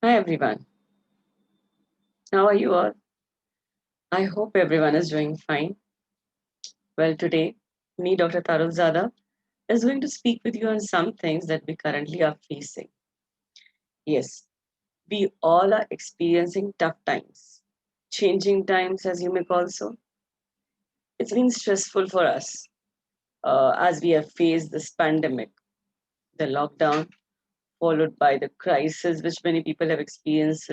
Hi everyone, how are you all? I hope everyone is doing fine. Well, today, me, Dr. Tarun Zada, is going to speak with you on some things that we currently are facing. Yes, we all are experiencing tough times, changing times, as you may call so. It's been stressful for us as we have faced this pandemic, the lockdown, followed by the crisis which many people have experienced,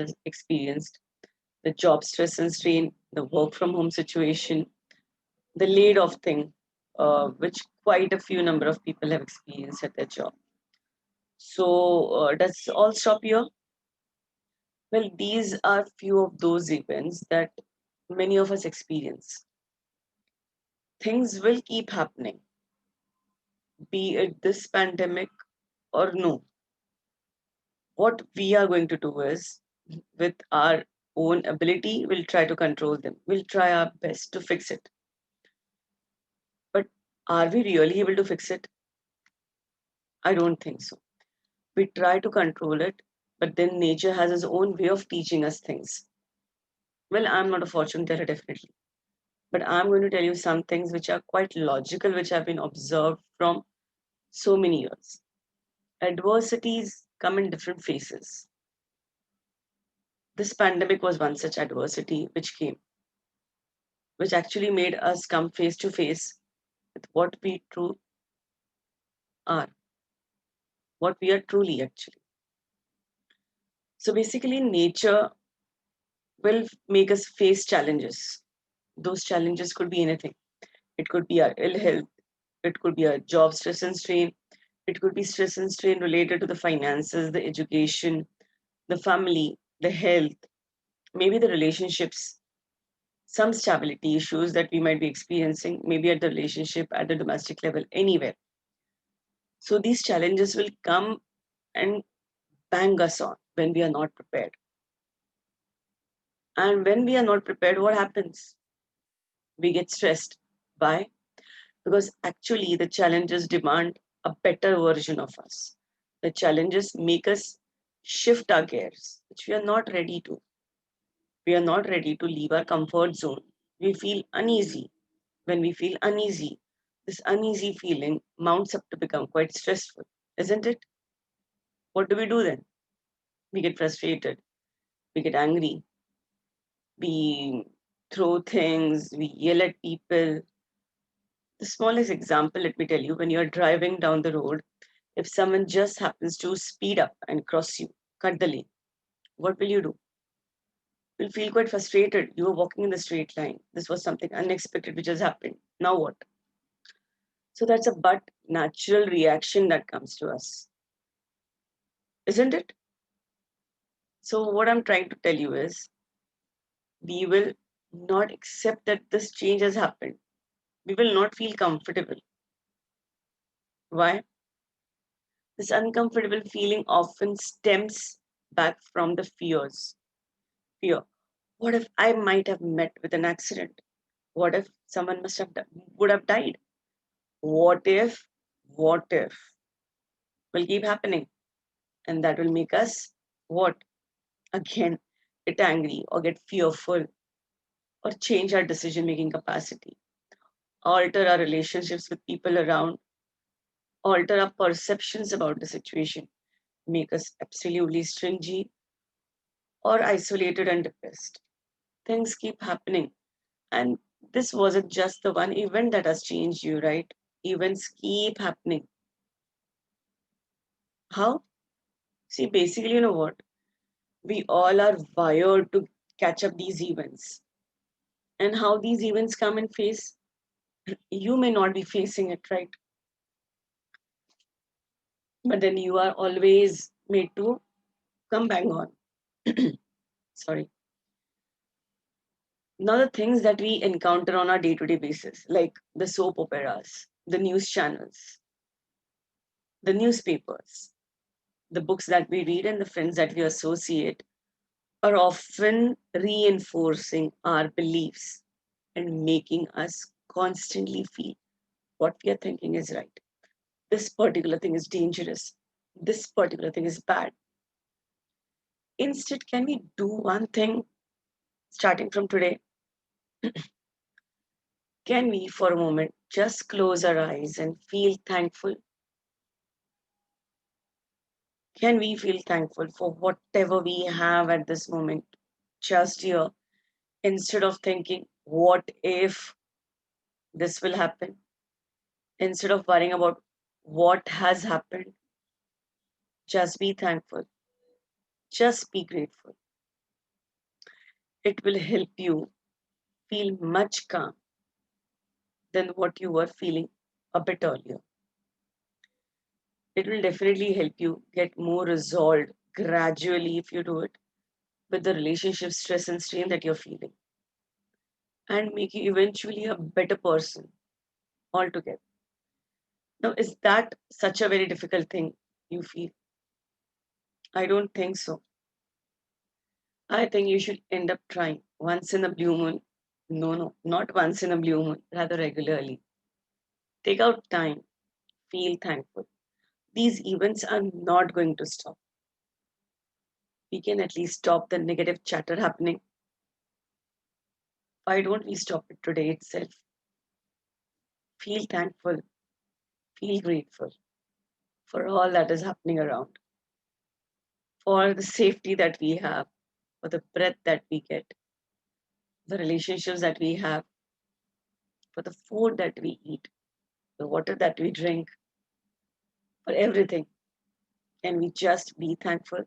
the job stress and strain, the work from home situation, the laid off thing, which quite a few number of people have experienced at their job. So does all stop here? Well, these are few of those events that many of us experience. Things will keep happening, be it this pandemic or no. What we are going to do is, with our own ability, we'll try to control them. We'll try our best to fix it. But are we really able to fix it? I don't think so. We try to control it, but then nature has its own way of teaching us things. Well, I'm not a fortune teller, definitely, but I'm going to tell you some things which are quite logical, which have been observed from so many years. Adversities come in different phases. This pandemic was one such adversity which came, which actually made us come face to face with what we true are, what we are truly actually. So basically, nature will make us face challenges. Those challenges could be anything. It could be our ill health. It could be our job stress and strain. It could be stress and strain related to the finances, the education, the family, the health, maybe the relationships, some stability issues that we might be experiencing, maybe at the relationship, at the domestic level, anywhere. So these challenges will come and bang us on when we are not prepared. And when we are not prepared, what happens? We get stressed. Why? Because actually the challenges demand a better version of us. The challenges make us shift our gears, which we are not ready to. We are not ready to leave our comfort zone. We feel uneasy. When we feel uneasy, this uneasy feeling mounts up to become quite stressful, isn't it? What do we do then? We get frustrated, we get angry, we throw things, we yell at people. The smallest example, let me tell you, when you're driving down the road, if someone just happens to speed up and cross you, cut the lane, what will you do? You'll feel quite frustrated. You were walking in the straight line. This was something unexpected which has happened. Now what? So that's a but natural reaction that comes to us, isn't it? So what I'm trying to tell you is we will not accept that this change has happened. We will not feel comfortable. Why? This uncomfortable feeling often stems back from the fears. Fear. What if I might have met with an accident? What if someone would have died? What if? What if? Will keep happening, and that will make us what? Again, get angry or get fearful or change our decision making capacity, alter our relationships with people around, alter our perceptions about the situation, make us absolutely stringy or isolated and depressed. Things keep happening. And this wasn't just the one event that has changed you, right? Events keep happening. How? See, basically, you know what? We all are wired to catch up these events. And how these events come and face, you may not be facing it, right? But then you are always made to come bang on. Sorry. Now, the things that we encounter on our day to day basis, like the soap operas, the news channels, the newspapers, the books that we read, and the friends that we associate, are often reinforcing our beliefs and making us constantly feel what we are thinking is right. This particular thing is dangerous. This particular thing is bad. Instead, can we do one thing starting from today? Can we, for a moment, just close our eyes and feel thankful? Can we feel thankful for whatever we have at this moment, just here, instead of thinking, what if this will happen? Instead of worrying about what has happened, just be thankful, just be grateful. It will help you feel much calm than what you were feeling a bit earlier. It will definitely help you get more resolved gradually if you do it with the relationship stress and strain that you're feeling and make you eventually a better person altogether. Now, is that such a very difficult thing you feel? I don't think so. I think you should end up trying once in a blue moon. No, not once in a blue moon, rather regularly. Take out time, feel thankful. These events are not going to stop. We can at least stop the negative chatter happening. Why don't we stop it today itself? Feel thankful, feel grateful for all that is happening around, for the safety that we have, for the breath that we get, the relationships that we have, for the food that we eat, the water that we drink, for everything. Can we just be thankful?